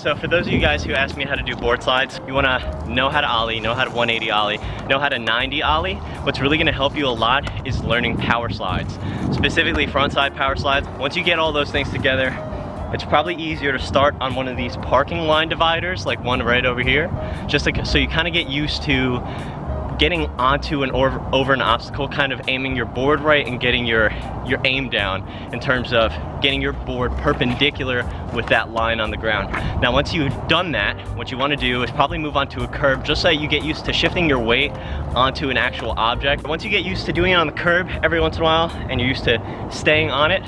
so for those of you guys who ask me how to do board slides, you wanna know how to ollie, know how to 180 ollie, know how to 90 ollie. What's really gonna help you a lot is learning power slides, specifically frontside power slides. Once you get all those things together, it's probably easier to start on one of these parking line dividers, like one right over here, just like, so you kind of get used to getting onto and over an obstacle, kind of aiming your board right and getting your aim down in terms of getting your board perpendicular with that line on the ground. Now once you've done that, what you want to do is probably move onto a curb, just so you get used to shifting your weight onto an actual object. Once you get used to doing it on the curb every once in a while and you're used to staying on it,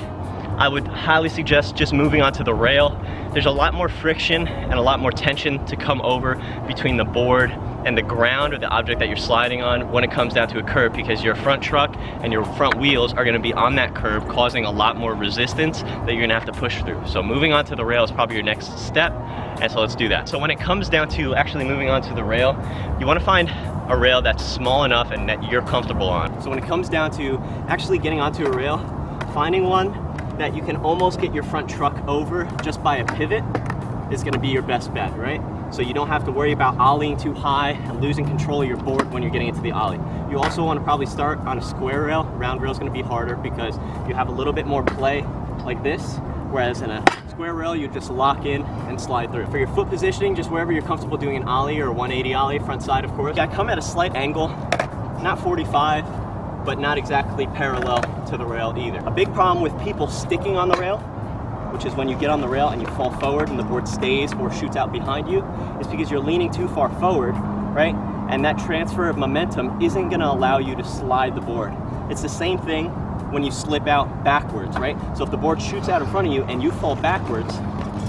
I would highly suggest just moving onto the rail. There's a lot more friction and a lot more tension to come over between the board and the ground or the object that you're sliding on when it comes down to a curb, because your front truck and your front wheels are gonna be on that curb, causing a lot more resistance that you're gonna have to push through. So moving onto the rail is probably your next step, and so let's do that. So when it comes down to actually moving onto the rail, you wanna find a rail that's small enough and that you're comfortable on. So when it comes down to actually getting onto a rail, finding one that you can almost get your front truck over just by a pivot is gonna be your best bet, right? So you don't have to worry about ollieing too high and losing control of your board when you're getting into the ollie. You also want to probably start on a square rail. Round rail is going to be harder because you have a little bit more play like this, whereas in a square rail you just lock in and slide through. For your foot positioning, just wherever you're comfortable doing an ollie or 180 ollie, front side of course. I come at a slight angle, not 45, but not exactly parallel to the rail either. A big problem with people sticking on the rail, which is when you get on the rail and you fall forward and the board stays or shoots out behind you, is because you're leaning too far forward, right? And that transfer of momentum isn't gonna allow you to slide the board. It's the same thing when you slip out backwards, right? So if the board shoots out in front of you and you fall backwards,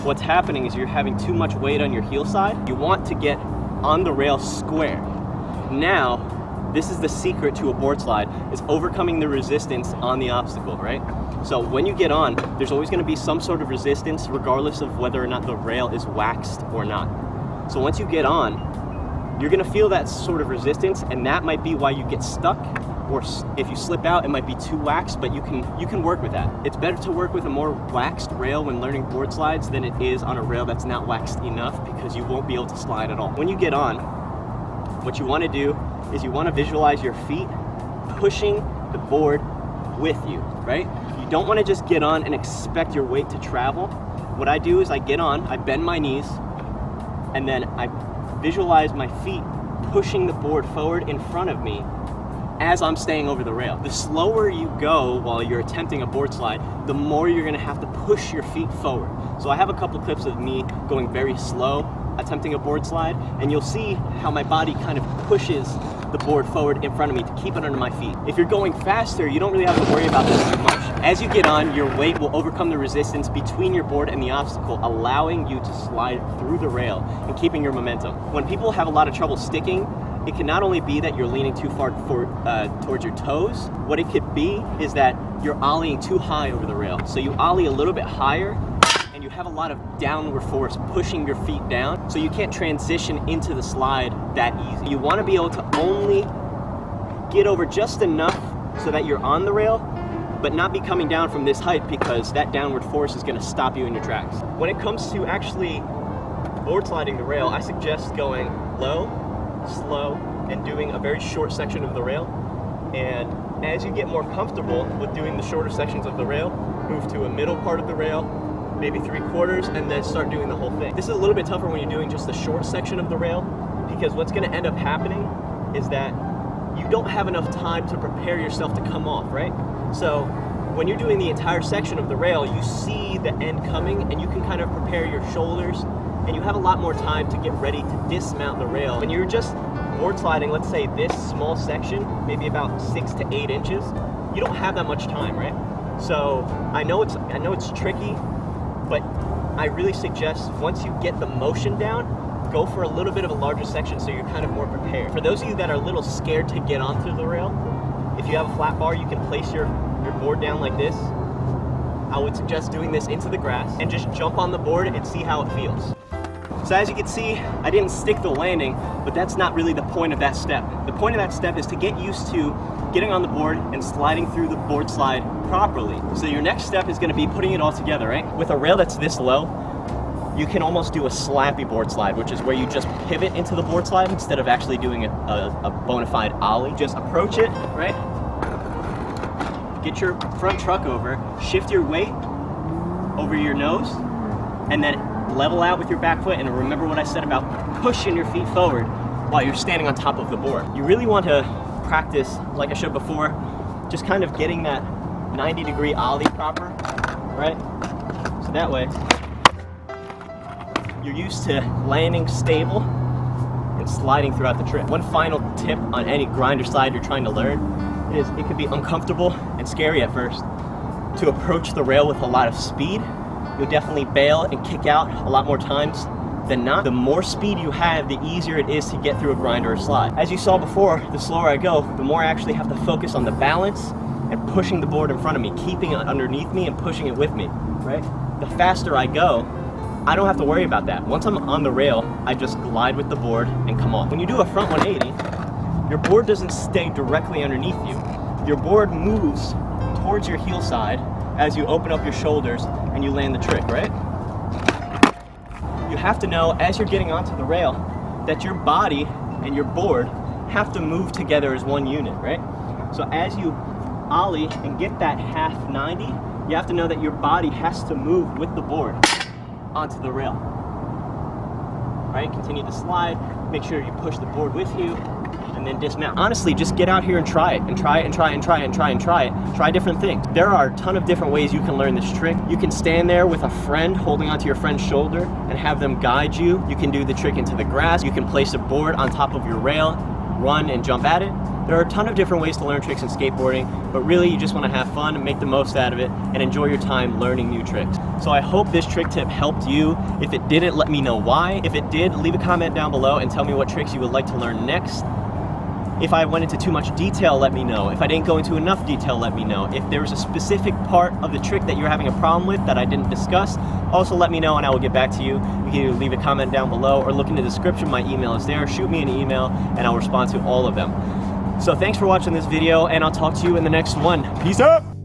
what's happening is you're having too much weight on your heel side. You want to get on the rail square. Now, this is the secret to a board slide, is overcoming the resistance on the obstacle, right? So when you get on, there's always gonna be some sort of resistance regardless of whether or not the rail is waxed or not. So once you get on, you're gonna feel that sort of resistance, and that might be why you get stuck, or if you slip out, it might be too waxed, but you can work with that. It's better to work with a more waxed rail when learning board slides than it is on a rail that's not waxed enough, because you won't be able to slide at all. When you get on, what you wanna do is you wanna visualize your feet pushing the board with you, right? You don't wanna just get on and expect your weight to travel. What I do is I get on, I bend my knees, and then I visualize my feet pushing the board forward in front of me as I'm staying over the rail. The slower you go while you're attempting a board slide, the more you're gonna have to push your feet forward. So I have a couple clips of me going very slow, attempting a board slide, and you'll see how my body kind of pushes the board forward in front of me to keep it under my feet. If you're going faster, you don't really have to worry about this too much. As you get on, your weight will overcome the resistance between your board and the obstacle, allowing you to slide through the rail and keeping your momentum. When people have a lot of trouble sticking, it can not only be that you're leaning too far towards your toes, what it could be is that you're ollieing too high over the rail. So you ollie a little bit higher, and you have a lot of downward force pushing your feet down, so you can't transition into the slide that easy. You want to be able to only get over just enough so that you're on the rail, but not be coming down from this height, because that downward force is going to stop you in your tracks. When it comes to actually board sliding the rail, I suggest going low, slow, and doing a very short section of the rail. And as you get more comfortable with doing the shorter sections of the rail, move to a middle part of the rail, maybe 3/4, and then start doing the whole thing. This is a little bit tougher when you're doing just the short section of the rail, because what's gonna end up happening is that you don't have enough time to prepare yourself to come off, right? So when you're doing the entire section of the rail, you see the end coming, and you can kind of prepare your shoulders, and you have a lot more time to get ready to dismount the rail. When you're just board sliding, let's say this small section, maybe about 6 to 8 inches, you don't have that much time, right? So I know it's tricky, but I really suggest once you get the motion down, go for a little bit of a larger section so you're kind of more prepared. For those of you that are a little scared to get onto the rail, if you have a flat bar, you can place your board down like this. I would suggest doing this into the grass and just jump on the board and see how it feels. So as you can see, I didn't stick the landing, but that's not really the point of that step. The point of that step is to get used to getting on the board and sliding through the board slide properly. So your next step is going to be putting it all together, right? With a rail that's this low, you can almost do a slappy board slide, which is where you just pivot into the board slide instead of actually doing a bona fide ollie. Just approach it, right? Get your front truck over, shift your weight over your nose, and then level out with your back foot. And remember what I said about pushing your feet forward while you're standing on top of the board. You really want to practice, like I showed before, just kind of getting that 90-degree ollie proper, right? So that way, you're used to landing stable and sliding throughout the trick. One final tip on any grinder slide you're trying to learn is it can be uncomfortable and scary at first to approach the rail with a lot of speed. You'll definitely bail and kick out a lot more times than not. The more speed you have, the easier it is to get through a grind or a slide. As you saw before, the slower I go, the more I actually have to focus on the balance and pushing the board in front of me, keeping it underneath me and pushing it with me, right? The faster I go, I don't have to worry about that. Once I'm on the rail, I just glide with the board and come off. When you do a front 180, your board doesn't stay directly underneath you. Your board moves towards your heel side as you open up your shoulders and you land the trick, right? You have to know, as you're getting onto the rail, that your body and your board have to move together as one unit, right? So as you ollie and get that half 90, you have to know that your body has to move with the board onto the rail, right? Continue to slide, make sure you push the board with you, and then dismount. Honestly, just get out here and try it, and try it, and try it, and try it, and try it, and try it. Try different things. There are a ton of different ways you can learn this trick. You can stand there with a friend holding onto your friend's shoulder and have them guide you. You can do the trick into the grass. You can place a board on top of your rail, run and jump at it. There are a ton of different ways to learn tricks in skateboarding, but really you just want to have fun and make the most out of it and enjoy your time learning new tricks. So I hope this trick tip helped you. If it didn't, let me know why. If it did, leave a comment down below and tell me what tricks you would like to learn next. If I went into too much detail, let me know. If I didn't go into enough detail, let me know. If there was a specific part of the trick that you're having a problem with that I didn't discuss, also let me know and I will get back to you. You can either leave a comment down below or look in the description. My email is there. Shoot me an email and I'll respond to all of them. So thanks for watching this video, and I'll talk to you in the next one. Peace out!